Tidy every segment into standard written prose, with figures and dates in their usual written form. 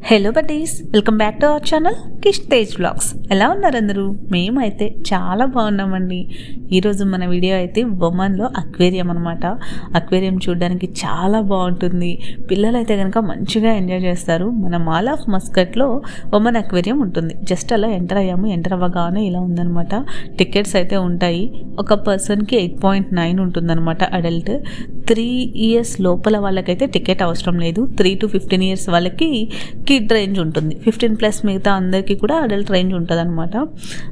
Hello buddies, welcome back to our channel Kish Tej vlogs. ఎలా ఉన్నారు అందరూ? మేమైతే చాలా బాగున్నామండి. ఈరోజు మన వీడియో అయితే ఒమన్లో అక్వేరియం అనమాట. అక్వేరియం చూడడానికి చాలా బాగుంటుంది. పిల్లలైతే కనుక మంచిగా ఎంజాయ్ చేస్తారు. మన మాల్ ఆఫ్ మస్కట్లో ఒమన్ అక్వేరియం ఉంటుంది. జస్ట్ అలా ఎంటర్ అయ్యాము. ఎంటర్ అవ్వగానే ఇలా ఉందనమాట. టికెట్స్ అయితే ఉంటాయి. ఒక పర్సన్కి 8.9 ఉంటుందన్నమాట అడల్ట్. 3 years లోపల వాళ్ళకైతే టికెట్ అవసరం లేదు. 3 to 15 years వాళ్ళకి కిడ్ రేంజ్ ఉంటుంది. 15+ మిగతా అందరికీ కూడా అడల్ట్ రేంజ్ ఉంటుంది అనమాట.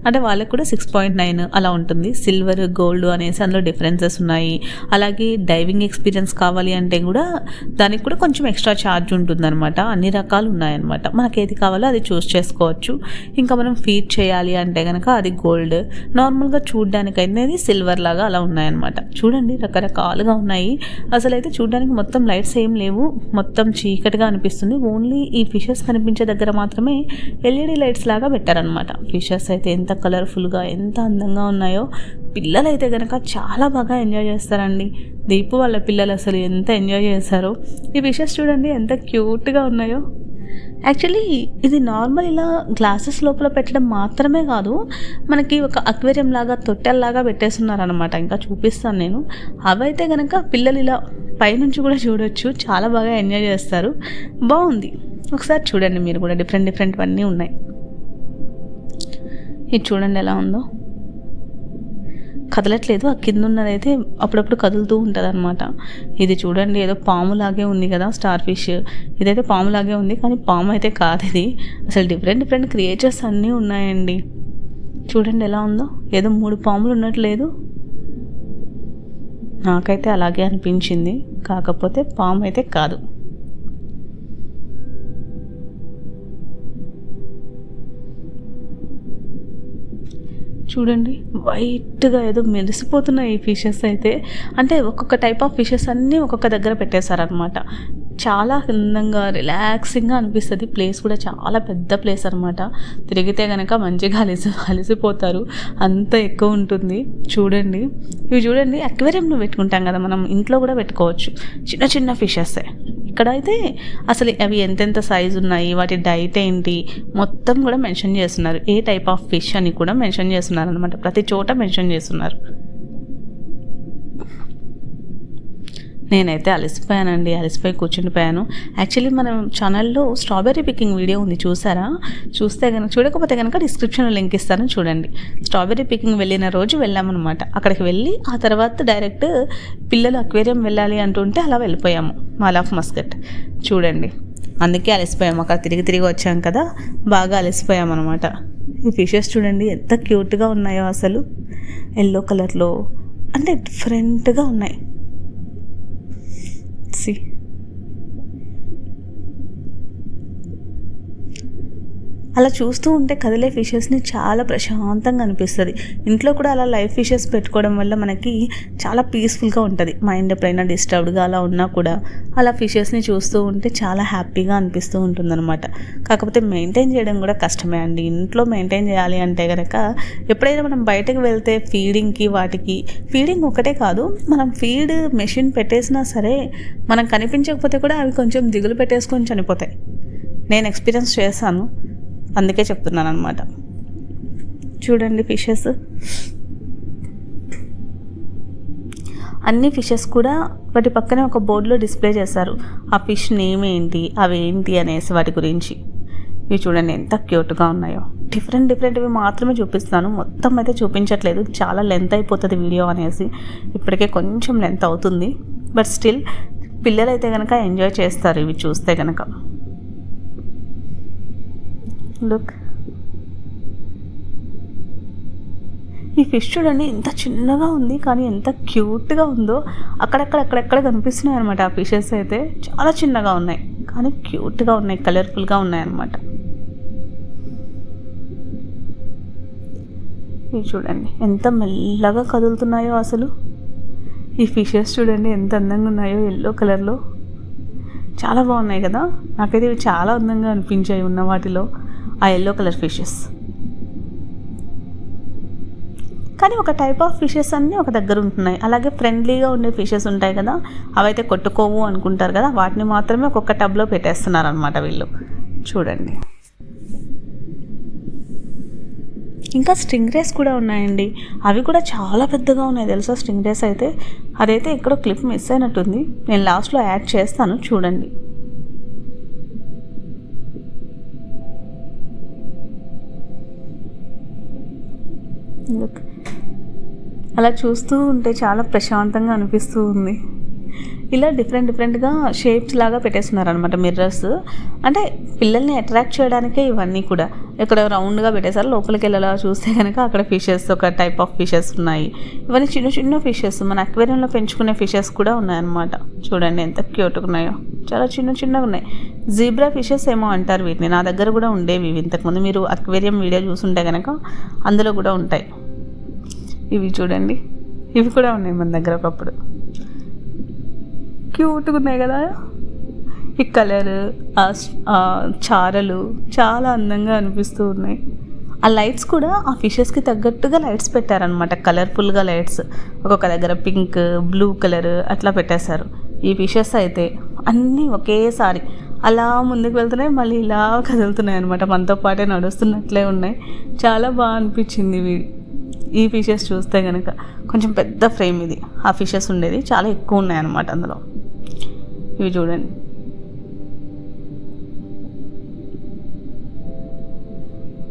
అంటే వాళ్ళకి కూడా 6.9 అలా ఉంటుంది. సిల్వర్, గోల్డ్ అనేసి అందులో డిఫరెన్సెస్ ఉన్నాయి. అలాగే డైవింగ్ ఎక్స్పీరియన్స్ కావాలి అంటే కూడా దానికి కూడా కొంచెం ఎక్స్ట్రా ఛార్జ్ ఉంటుందన్నమాట. అన్ని రకాలు ఉన్నాయన్నమాట. మనకి ఏది కావాలో అది చూస్ చేసుకోవచ్చు. ఇంకా మనం ఫీడ్ చేయాలి అంటే కనుక అది గోల్డ్. నార్మల్గా చూడడానికి అనేది సిల్వర్ లాగా అలా ఉన్నాయన్నమాట. చూడండి, రకరకాలుగా ఉన్నాయి. అసలు అయితే చూడడానికి మొత్తం లైట్స్ ఏం లేవు, మొత్తం చీకటిగా అనిపిస్తుంది. ఓన్లీ ఈ ఫిషెస్ కనిపించే దగ్గర మాత్రమే LED లైట్స్ లాగా పెట్టారనమాట. ఫిషెస్ అయితే ఎంత కలర్ఫుల్గా, ఎంత అందంగా ఉన్నాయో. పిల్లలు అయితే కనుక చాలా బాగా ఎంజాయ్ చేస్తారండి. దీపు వాళ్ళ పిల్లలు అసలు ఎంత ఎంజాయ్ చేస్తారో. ఈ ఫిషెస్ చూడండి ఎంత క్యూట్గా ఉన్నాయో. యాక్చువల్లీ ఇది నార్మల్ ఇలా గ్లాసెస్ లోపల పెట్టడం మాత్రమే కాదు, మనకి ఒక అక్వేరియం లాగా తొట్టెల్లాగా పెట్టేస్తున్నారనమాట. ఇంకా చూపిస్తాను నేను. అవైతే కనుక పిల్లలు ఇలా పైనుంచి కూడా చూడొచ్చు. చాలా బాగా ఎంజాయ్ చేస్తారు. బాగుంది, ఒకసారి చూడండి మీరు కూడా. డిఫరెంట్ అన్నీ ఉన్నాయి. ఇది చూడండి ఎలా ఉందో. కదలట్లేదు. ఆ కింద ఉన్నదైతే అప్పుడప్పుడు కదులుతూ ఉంటుంది అనమాట. ఇది చూడండి, ఏదో పాములాగే ఉంది కదా, స్టార్ ఫిష్. ఇదైతే పాములాగే ఉంది కానీ పాము అయితే కాదు ఇది. అసలు డిఫరెంట్ క్రియేచర్స్ అన్నీ ఉన్నాయండి. చూడండి ఎలా ఉందో. ఏదో 3 పాములు ఉన్నట్లేదు. నాకైతే అలాగే అనిపించింది, కాకపోతే పాము అయితే కాదు. చూడండి, వైట్గా ఏదో మెరిసిపోతున్నాయి ఈ ఫిషెస్ అయితే. అంటే ఒక్కొక్క టైప్ ఆఫ్ ఫిషెస్ అన్నీ ఒక్కొక్క దగ్గర పెట్టేశారనమాట. చాలా అందంగా, రిలాక్సింగ్గా అనిపిస్తుంది. ప్లేస్ కూడా చాలా పెద్ద ప్లేస్ అనమాట. తిరిగితే కనుక మంచిగా అలసిపోతారు, అంత ఎక్కువ ఉంటుంది. చూడండి, ఇవి చూడండి. అక్వేరియంలో పెట్టుకుంటాం కదా మనం, ఇంట్లో కూడా పెట్టుకోవచ్చు. చిన్న ఫిషెస్. ఇక్కడైతే అసలు అవి ఎంతెంత సైజు ఉన్నాయి, వాటి డైట్ ఏంటి మొత్తం కూడా మెన్షన్ చేస్తున్నారు. ఏ టైప్ ఆఫ్ ఫిష్ అని కూడా మెన్షన్ చేస్తున్నారు అనమాట. ప్రతి చోట మెన్షన్ చేస్తున్నారు. నేనైతే అలసిపోయానండి. అలసిపోయి కూర్చుండిపోయాను. యాక్చువల్లీ మన ఛానల్లో స్ట్రాబెర్రీ పికింగ్ వీడియో ఉంది, చూసారా? చూడకపోతే కనుక డిస్క్రిప్షన్లో లింక్ ఇస్తాను, చూడండి. స్ట్రాబెర్రీ పికింగ్ వెళ్ళిన రోజు వెళ్ళామన్నమాట. అక్కడికి వెళ్ళి ఆ తర్వాత డైరెక్ట్ పిల్లలు అక్వేరియం వెళ్ళాలి అంటుంటే అలా వెళ్ళిపోయాము మాల్ ఆఫ్ మస్కట్. చూడండి, అందుకే అలసిపోయాము. అక్కడ తిరిగి వచ్చాం కదా, బాగా అలసిపోయామన్నమాట. ఈ ఫిషెస్ చూడండి ఎంత క్యూట్గా ఉన్నాయో అసలు. ఎల్లో కలర్లో అంటే డిఫరెంట్గా ఉన్నాయి. అలా చూస్తూ ఉంటే కదిలే ఫిషెస్ని చాలా ప్రశాంతంగా అనిపిస్తుంది. ఇంట్లో కూడా అలా లైవ్ ఫిషెస్ పెట్టుకోవడం వల్ల మనకి చాలా పీస్ఫుల్గా ఉంటుంది. మైండ్ ఎప్పుడైనా డిస్టర్బ్డ్గా అలా ఉన్నా కూడా అలా ఫిషెస్ని చూస్తూ ఉంటే చాలా హ్యాపీగా అనిపిస్తూ ఉంటుందన్నమాట. కాకపోతే మెయింటైన్ చేయడం కూడా కష్టమే అండి. ఇంట్లో మెయింటైన్ చేయాలి అంటే కనుక ఎప్పుడైనా మనం బయటకు వెళ్తే ఫీడింగ్కి, వాటికి ఫీడింగ్ ఒకటే కాదు, మనం ఫీడ్ మెషిన్ పెట్టేసినా సరే మనం కనిపించకపోతే కూడా అవి కొంచెం దిగులు పెట్టేసుకొని చనిపోతాయి. నేను ఎక్స్పీరియన్స్ చేశాను, అందుకే చెప్తున్నాను అనమాట. చూడండి ఫిషెస్, అన్ని ఫిషెస్ కూడా వాటి పక్కనే ఒక బోర్డులో డిస్ప్లే చేశారు. ఆ ఫిష్ నేమ్ ఏంటి, అవి ఏంటి అనేసి వాటి గురించి. ఇవి చూడండి ఎంత క్యూట్గా ఉన్నాయో. డిఫరెంట్వి మాత్రమే చూపిస్తాను, మొత్తం అయితే చూపించట్లేదు. చాలా లెంత్ అయిపోతుంది వీడియో అనేసి. ఇప్పటికే కొంచెం లెంత్ అవుతుంది, బట్ స్టిల్ పిల్లలైతే కనుక ఎంజాయ్ చేస్తారు ఇవి చూస్తే కనుక. లుక్, ఈ ఫిష్ చూడండి ఎంత చిన్నగా ఉంది కానీ ఎంత క్యూట్గా ఉందో. అక్కడక్కడ కనిపిస్తున్నాయి అనమాట. ఆ ఫిషెస్ అయితే చాలా చిన్నగా ఉన్నాయి కానీ క్యూట్గా ఉన్నాయి, కలర్ఫుల్గా ఉన్నాయి అనమాట. ఇవి చూడండి ఎంత మెల్లగా కదులుతున్నాయో అసలు. ఈ ఫిషెస్ చూడండి ఎంత అందంగా ఉన్నాయో, ఎల్లో కలర్లో. చాలా బాగున్నాయి కదా. నాకైతే ఇవి చాలా అందంగా అనిపించాయి ఉన్న వాటిలో, ఆ ఎల్లో కలర్ ఫిషెస్. కానీ ఒక టైప్ ఆఫ్ ఫిషెస్ అన్నీ ఒక దగ్గర ఉంటున్నాయి. అలాగే ఫ్రెండ్లీగా ఉండే ఫిషెస్ ఉంటాయి కదా, అవైతే కొట్టుకోవు అనుకుంటారు కదా, వాటిని మాత్రమే ఒక్కొక్క టబ్లో పెట్టేస్తున్నారు అనమాట వీళ్ళు. చూడండి. ఇంకా స్ట్రింగ్ రేస్ కూడా ఉన్నాయండి. అవి కూడా చాలా పెద్దగా ఉన్నాయి తెలుసా. స్ట్రింగ్ రేస్ అయితే అదైతే ఎక్కడో క్లిప్ మిస్ అయినట్టుంది. నేను లాస్ట్లో యాడ్ చేస్తాను చూడండి. అలా చూస్తూ ఉంటే చాలా ప్రశాంతంగా అనిపిస్తూ ఉంది. ఇలా డిఫరెంట్గా షేప్స్ లాగా పెట్టేస్తున్నారు అనమాట మిర్రర్స్. అంటే పిల్లల్ని అట్రాక్ట్ చేయడానికే ఇవన్నీ కూడా. ఇక్కడ రౌండ్గా పెట్టేశారు. లోపలికి వెళ్ళలా చూస్తే కనుక అక్కడ ఫిషెస్, ఒక టైప్ ఆఫ్ ఫిషెస్ ఉన్నాయి. ఇవన్నీ చిన్న చిన్న ఫిషెస్, మన అక్వేరియంలో పెంచుకునే ఫిషెస్ కూడా ఉన్నాయన్నమాట. చూడండి ఎంత క్యూట్గా ఉన్నాయో. చాలా చిన్నగా ఉన్నాయి. జీబ్రా ఫిషెస్ ఏమో అంటారు వీటిని. నా దగ్గర కూడా ఉండేవి ఇంతకుముందు. మీరు అక్వేరియం వీడియో చూసుంటే కనుక అందులో కూడా ఉంటాయి. ఇవి చూడండి, ఇవి కూడా ఉన్నాయి మన దగ్గర ఒకప్పుడు. క్యూట్గా ఉన్నాయి కదా. ఈ కలర్, ఆ చారలు చాలా అందంగా అనిపిస్తూ ఉన్నాయి. ఆ లైట్స్ కూడా ఆ ఫిషెస్కి తగ్గట్టుగా లైట్స్ పెట్టారనమాట. కలర్ఫుల్గా లైట్స్, ఒక్కొక్క దగ్గర పింక్, బ్లూ కలర్ అట్లా పెట్టేశారు. ఈ ఫిషెస్ అయితే అన్నీ ఒకేసారి అలా ముందుకు వెళ్తున్నాయి, మళ్ళీ ఇలా కదులుతున్నాయి అనమాట. మనతో పాటే నడుస్తున్నట్లే ఉన్నాయి. చాలా బాగా అనిపించింది ఈ ఫిషెస్ చూస్తే కనుక. కొంచెం పెద్ద ఫ్రేమ్ ఇది. ఆ ఫిషెస్ ఉండేది చాలా ఎక్కువ ఉన్నాయి అన్నమాట అందులో. ఇవి చూడండి.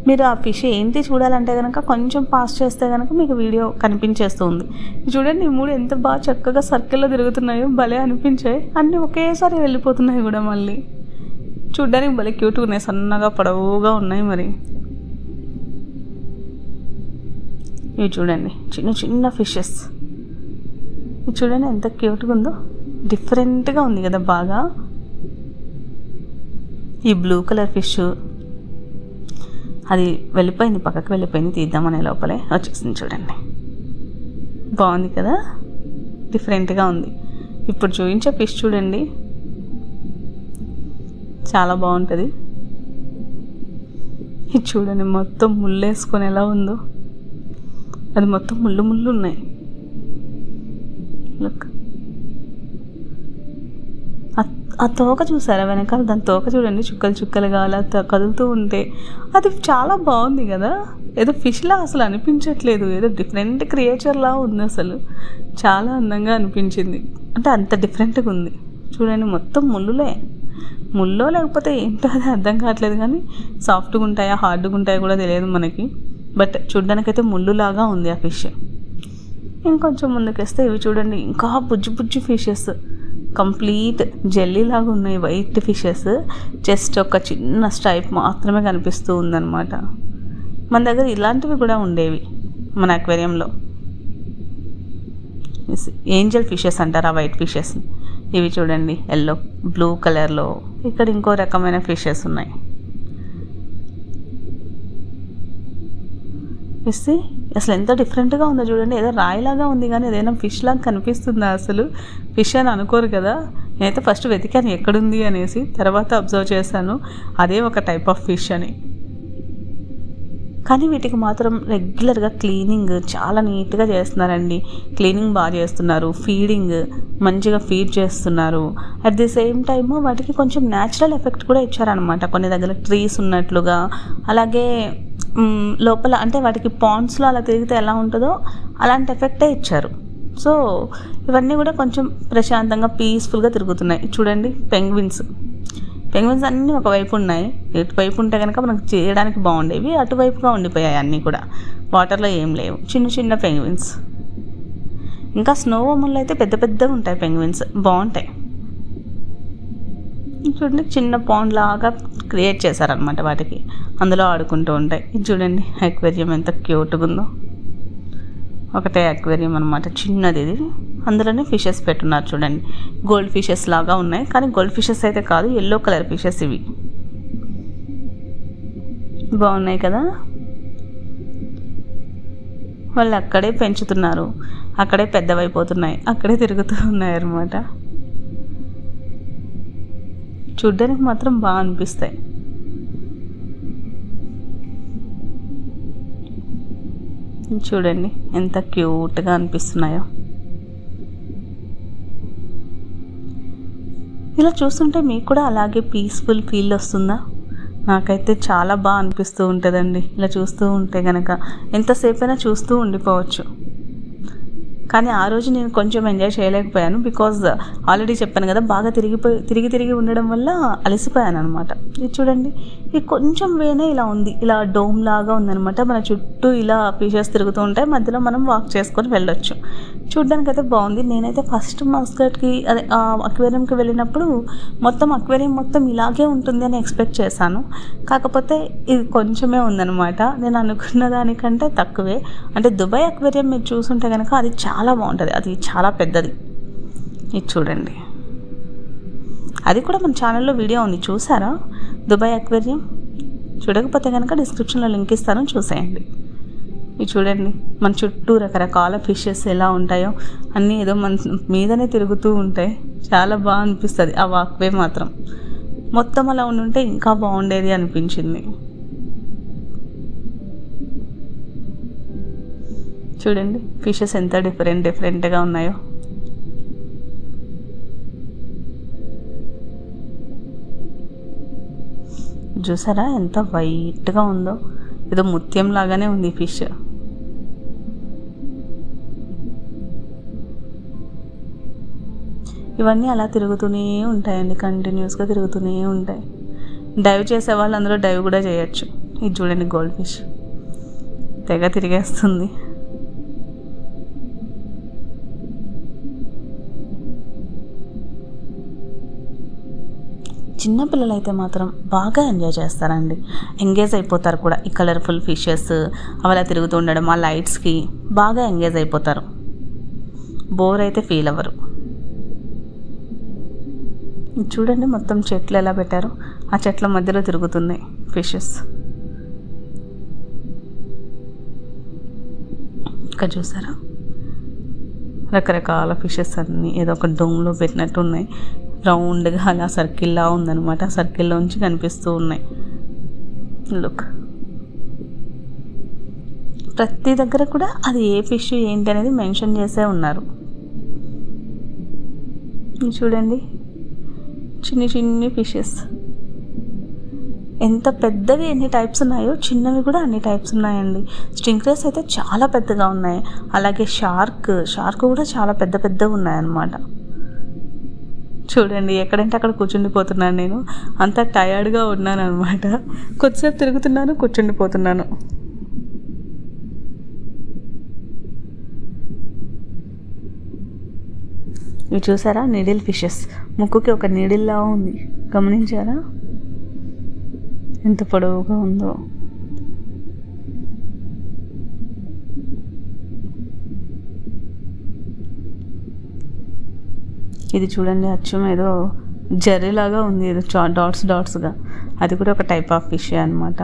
మీరు ఆ ఫిష్ ఏంటి చూడాలంటే కనుక కొంచెం పాస్ చేస్తే కనుక మీకు వీడియో కనిపించేస్తుంది. చూడండి ఈ మూడు ఎంత బాగా చక్కగా సర్కిల్లో తిరుగుతున్నాయో, భలే అనిపించాయి. అన్నీ ఒకేసారి వెళ్ళిపోతున్నాయి కూడా. మళ్ళీ చూడ్డానికి భలే క్యూట్గా ఉన్నాయి, సన్నగా పొడవుగా ఉన్నాయి. మరి ఇవి చూడండి చిన్న చిన్న ఫిషెస్. ఇవి చూడండి ఎంత క్యూట్గా ఉందో. డిఫరెంట్గా ఉంది కదా బాగా. ఈ బ్లూ కలర్ ఫిష్ అది వెళ్ళిపోయింది, పక్కకు వెళ్ళిపోయింది. తీద్దామనే లోపలే వచ్చేసింది. చూడండి బాగుంది కదా, డిఫరెంట్గా ఉంది. ఇప్పుడు చూపించే ఫిష్ చూడండి చాలా బాగుంటుంది. ఇది చూడండి మొత్తం ముళ్ళు వేసుకొని ఎలా ఉందో. అది మొత్తం ముళ్ళు ఉన్నాయి. లుక్, ఆ తోక చూసారా వెనకాల? దాని తోక చూడండి చుక్కలుగా అలా కదులుతూ ఉంటే అది చాలా బాగుంది కదా. ఏదో ఫిష్లా అసలు అనిపించట్లేదు, ఏదో డిఫరెంట్ క్రియేచర్లా ఉంది. అసలు చాలా అందంగా అనిపించింది. అంటే అంత డిఫరెంట్గా ఉంది. చూడండి మొత్తం ముళ్ళో లేకపోతే ఏంటో అది అర్థం కావట్లేదు. కానీ సాఫ్ట్గా ఉంటాయా హార్డ్గా ఉంటాయా కూడా తెలియదు మనకి. బట్ చూడ్డానికైతే ముళ్ళులాగా ఉంది ఆ ఫిష్. ఇంకొంచెం ముందుకేస్తే ఇవి చూడండి ఇంకా బుజ్జి ఫిషెస్. కంప్లీట్ జెల్లీ లాగా ఉన్నాయి వైట్ ఫిషెస్. జస్ట్ ఒక చిన్న స్ట్రైప్ మాత్రమే కనిపిస్తూ ఉందన్నమాట. మన దగ్గర ఇలాంటివి కూడా ఉండేవి మన అక్వేరియంలో. ఏంజల్ ఫిషెస్ అంటారు ఆ వైట్ ఫిషెస్ని. ఇవి చూడండి ఎల్లో, బ్లూ కలర్లో. ఇక్కడ ఇంకో రకమైన ఫిషెస్ ఉన్నాయి. ఇస్తే అసలు ఎంత డిఫరెంట్గా ఉందో చూడండి. ఏదో రాయిలాగా ఉంది కానీ ఏదైనా ఫిష్ లాగా కనిపిస్తుందా? అసలు ఫిష్ అని అనుకోరు కదా. నేనైతే ఫస్ట్ వెతికాను ఎక్కడుంది అనేసి, తర్వాత అబ్జర్వ్ చేశాను అదే ఒక టైప్ ఆఫ్ ఫిష్ అని. కానీ వీటికి మాత్రం రెగ్యులర్గా క్లీనింగ్ చాలా నీట్గా చేస్తున్నారండి. క్లీనింగ్ బాగా చేస్తున్నారు, ఫీడింగ్ మంచిగా ఫీడ్ చేస్తున్నారు. అట్ ది సేమ్ టైమ్ వాటికి కొంచెం న్యాచురల్ ఎఫెక్ట్ కూడా ఇచ్చారనమాట. కొన్ని దగ్గర ట్రీస్ ఉన్నట్లుగా, అలాగే లోపల అంటే వాటికి పాండ్స్లో అలా తిరిగితే ఎలా ఉంటుందో అలాంటి ఎఫెక్టే ఇచ్చారు. సో ఇవన్నీ కూడా కొంచెం ప్రశాంతంగా పీస్ఫుల్గా తిరుగుతున్నాయి. చూడండి పెంగ్విన్స్ అన్నీ ఒకవైపు ఉన్నాయి. ఇటువైపు ఉంటే కనుక మనకు చేయడానికి బాగుండేవి, అటువైపుగా ఉండిపోయాయి అన్నీ కూడా. వాటర్లో ఏం లేవు. చిన్న పెంగ్విన్స్. ఇంకా స్నో బొమ్మల్లో అయితే పెద్దగా ఉంటాయి పెంగ్విన్స్, బాగుంటాయి. చూడండి చిన్న పాండ్ లాగా క్రియేట్ చేశారనమాట వాటికి, అందులో ఆడుకుంటూ ఉంటాయి. ఇది చూడండి అక్వేరియం ఎంత క్యూట్గా ఉందో. ఒకటే అక్వేరియం అనమాట, చిన్నది ఇది. అందులోనే ఫిషెస్ పెట్టున్నారు చూడండి. గోల్డ్ ఫిషెస్ లాగా ఉన్నాయి కానీ గోల్డ్ ఫిషెస్ అయితే కాదు, ఎల్లో కలర్ ఫిషెస్ ఇవి. బాగున్నాయి కదా. వాళ్ళు అక్కడే పెంచుతున్నారు, అక్కడే పెద్దవైపోతున్నాయి, అక్కడే తిరుగుతూ ఉన్నాయి అన్నమాట. చూడ్డానికి మాత్రం బాగా అనిపిస్తాయి. చూడండి ఎంత క్యూట్గా అనిపిస్తున్నాయో. ఇలా చూస్తుంటే మీకు కూడా అలాగే పీస్ఫుల్ ఫీల్ వస్తుందా? నాకైతే చాలా బాగా అనిపిస్తూ ఉంటుందండి ఇలా చూస్తూ ఉంటే కనుక. ఎంతసేపైనా చూస్తూ ఉండిపోవచ్చు. కానీ ఆ రోజు నేను కొంచెం ఎంజాయ్ చేయలేకపోయాను. బికాజ్ ఆల్రెడీ చెప్పాను కదా, బాగా తిరిగి ఉండడం వల్ల అలసిపోయాను అనమాట. ఇది చూడండి, ఇది కొంచెం వేనే ఇలా ఉంది, ఇలా డోమ్ లాగా ఉందనమాట. మన చుట్టూ ఇలా ఫిషెస్ తిరుగుతూ ఉంటాయి, మధ్యలో మనం వాక్ చేసుకొని వెళ్ళొచ్చు. చూడ్డానికి అయితే బాగుంది. నేనైతే ఫస్ట్ మస్కట్కి అదే అక్వేరియంకి వెళ్ళినప్పుడు అక్వేరియం మొత్తం ఇలాగే ఉంటుంది అని ఎక్స్పెక్ట్ చేశాను. కాకపోతే ఇది కొంచెమే ఉందన్నమాట. నేను అనుకున్న దానికంటే తక్కువే. అంటే దుబాయ్ అక్వేరియం మీరు చూసుంటే కనుక అది చాలా బాగుంటుంది, అది చాలా పెద్దది. ఇది చూడండి, అది కూడా మన ఛానల్లో వీడియో ఉంది, చూసారా? దుబాయ్ అక్వేరియం చూడకపోతే కనుక డిస్క్రిప్షన్లో లింక్ ఇస్తాను, చూసేయండి. ఇది చూడండి, మన చుట్టూ రకరకాల ఫిషెస్ ఎలా ఉంటాయో అన్నీ ఏదో మన మీదనే తిరుగుతూ ఉంటాయి. చాలా బాగా అనిపిస్తుంది. ఆ వాక్వే మాత్రం మొత్తం అలా ఉండుంటే ఇంకా బాగుండేది అనిపించింది. చూడండి ఫిషెస్ ఎంత డిఫరెంట్గా ఉన్నాయో. చూసారా ఎంత వైట్గా ఉందో, ఏదో ముత్యం లాగానే ఉంది ఫిష్. ఇవన్నీ అలా తిరుగుతూనే ఉంటాయండి, కంటిన్యూస్గా తిరుగుతూనే ఉంటాయి. డైవ్ చేసే వాళ్ళు అందులో డైవ్ కూడా చేయొచ్చు. ఇది చూడండి, గోల్డ్ ఫిష్ తెగ తిరిగేస్తుంది. చిన్నపిల్లలు అయితే మాత్రం బాగా ఎంజాయ్ చేస్తారండి, ఎంగేజ్ అయిపోతారు కూడా. ఈ కలర్ఫుల్ ఫిషెస్ అలా తిరుగుతూ ఉండడం, ఆ లైట్స్కి బాగా ఎంగేజ్ అయిపోతారు, బోర్ అయితే ఫీల్ అవ్వరు. చూడండి మొత్తం చెట్లు ఎలా పెట్టారో, ఆ చెట్ల మధ్యలో తిరుగుతున్నాయి ఫిషెస్. ఇక్కడ చూసారా రకరకాల ఫిషెస్ అన్నీ ఏదో ఒక డోమ్లో పెట్టినట్టు ఉన్నాయి. రౌండ్గా అలా సర్కిల్లా ఉందన్నమాట, సర్కిల్లోంచి కనిపిస్తూ ఉన్నాయి. లుక్, ప్రతి దగ్గర కూడా అది ఏ ఫిష్ ఏంటి అనేది మెన్షన్ చేసే ఉన్నారు. చూడండి చిన్ని ఫిషెస్ ఎంత పెద్దవి ఎన్ని టైప్స్ ఉన్నాయో, చిన్నవి కూడా అన్ని టైప్స్ ఉన్నాయండి. స్టింగ్రేస్ అయితే చాలా పెద్దగా ఉన్నాయి. అలాగే షార్క్ కూడా చాలా పెద్దగా ఉన్నాయన్నమాట. చూడండి ఎక్కడంటే అక్కడ కూర్చుండిపోతున్నాను నేను, అంత టయర్డ్గా ఉన్నాను అనమాట. కొద్దిసేపు తిరుగుతున్నాను, కూర్చుండిపోతున్నాను. ఇవి చూసారా నీడిల్ ఫిషెస్, ముక్కుకి ఒక నీడిల్లా ఉంది, గమనించారా ఎంత పొడవుగా ఉందో. ఇది చూడండి అచ్చం ఏదో జర్రీలాగా ఉంది, ఏదో డాట్స్గా. అది కూడా ఒక టైప్ ఆఫ్ ఫిష్ అనమాట.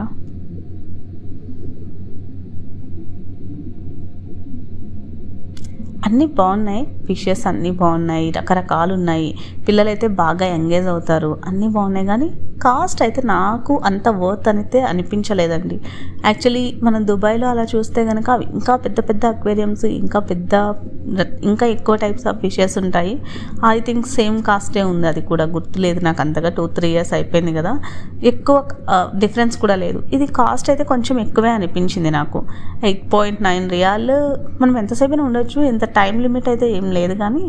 అన్నీ బాగున్నాయి, ఫిషెస్ అన్నీ బాగున్నాయి, రకరకాలు ఉన్నాయి. పిల్లలైతే బాగా ఎంగేజ్ అవుతారు, అన్నీ బాగున్నాయి. కానీ కాస్ట్ అయితే నాకు అంత వర్త్ అయితే అనిపించలేదండి. యాక్చువల్లీ మనం దుబాయ్లో అలా చూస్తే కనుక ఇంకా పెద్ద అక్వేరియంస్, ఇంకా ఎక్కువ టైప్స్ ఆఫ్ ఫిషెస్ ఉంటాయి. ఐ థింక్ సేమ్ కాస్టే ఉంది, అది కూడా గుర్తులేదు నాకు అంతగా. 2-3 years అయిపోయింది కదా, ఎక్కువ డిఫరెన్స్ కూడా లేదు. ఇది కాస్ట్ అయితే కొంచెం ఎక్కువే అనిపించింది నాకు. 8.9 రియాల్. మనం ఎంతసేపైనా ఉండొచ్చు, ఎంత టైం లిమిట్ అయితే ఏం లేదు, కానీ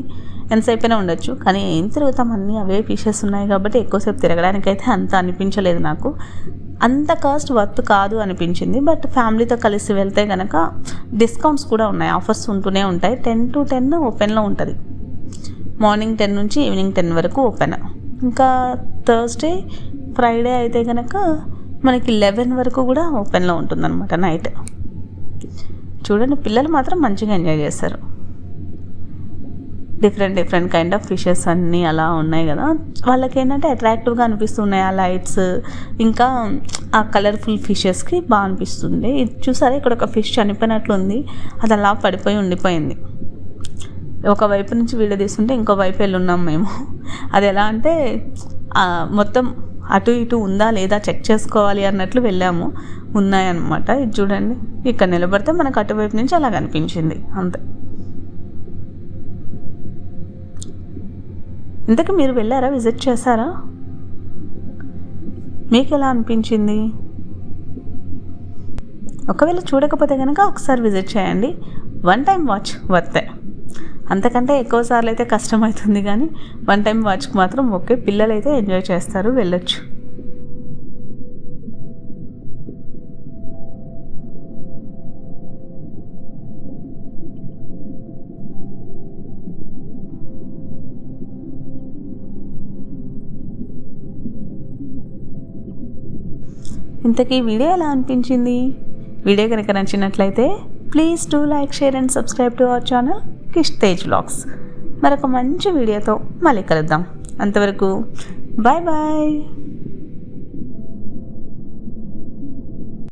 ఎంతసేపైనా ఉండొచ్చు. కానీ ఏం తిరుగుతాం, అన్నీ అవే ఫిషెస్ ఉన్నాయి కాబట్టి ఎక్కువసేపు తిరగడానికి అయితే అంత అనిపించలేదు నాకు. అంత కాస్ట్ వర్త్ కాదు అనిపించింది. బట్ ఫ్యామిలీతో కలిసి వెళ్తే కనుక డిస్కౌంట్స్ కూడా ఉన్నాయి, ఆఫర్స్ ఉంటూనే ఉంటాయి. 10 to 10 ఓపెన్లో ఉంటుంది. మార్నింగ్ 10 నుంచి ఈవినింగ్ 10 వరకు ఓపెన్. ఇంకా థర్స్డే ఫ్రైడే అయితే కనుక మనకి 11 వరకు కూడా ఓపెన్లో ఉంటుందన్నమాట నైట్. చూడండి పిల్లలు మాత్రం మంచిగా ఎంజాయ్ చేస్తారు. డిఫరెంట్ కైండ్ ఆఫ్ ఫిషెస్ అన్నీ అలా ఉన్నాయి కదా, వాళ్ళకి ఏంటంటే అట్రాక్టివ్గా అనిపిస్తున్నాయి ఆ లైట్స్, ఇంకా ఆ కలర్ఫుల్ ఫిషెస్కి బాగా అనిపిస్తుంది. ఇది చూసారా, ఇక్కడ ఒక ఫిష్ చనిపోయినట్లుంది, అది అలా పడిపోయి ఉండిపోయింది. ఒకవైపు నుంచి వీడియో తీసుకుంటే ఇంకో వైపు వెళ్ళున్నాం మేము. అది ఎలా అంటే మొత్తం అటు ఇటు ఉందా లేదా చెక్ చేసుకోవాలి అన్నట్లు వెళ్ళాము, ఉన్నాయన్నమాట. ఇది చూడండి, ఇక్కడ నిలబడితే మనకు అటువైపు నుంచి అలా కనిపించింది అంతే. ఇంతకీ మీరు వెళ్ళారా, విజిట్ చేశారా? మీకు ఎలా అనిపించింది? ఒకవేళ చూడకపోతే కనుక ఒకసారి విజిట్ చేయండి. 1 టైం వాచ్ వర్తే. అంతకంటే ఎక్కువసార్లు అయితే కష్టమవుతుంది, కానీ 1 టైం వాచ్కి మాత్రం ఓకే. పిల్లలు అయితే ఎంజాయ్ చేస్తారు, వెళ్ళొచ్చు. ఇంతకీ వీడియో ఎలా అనిపించింది? వీడియో కనుక నచ్చినట్లయితే please do like, share and subscribe to our channel Kish Tej vlogs. మరొక మంచి వీడియోతో మళ్ళీ కలుద్దాం. అంతవరకు బాయ్ బాయ్.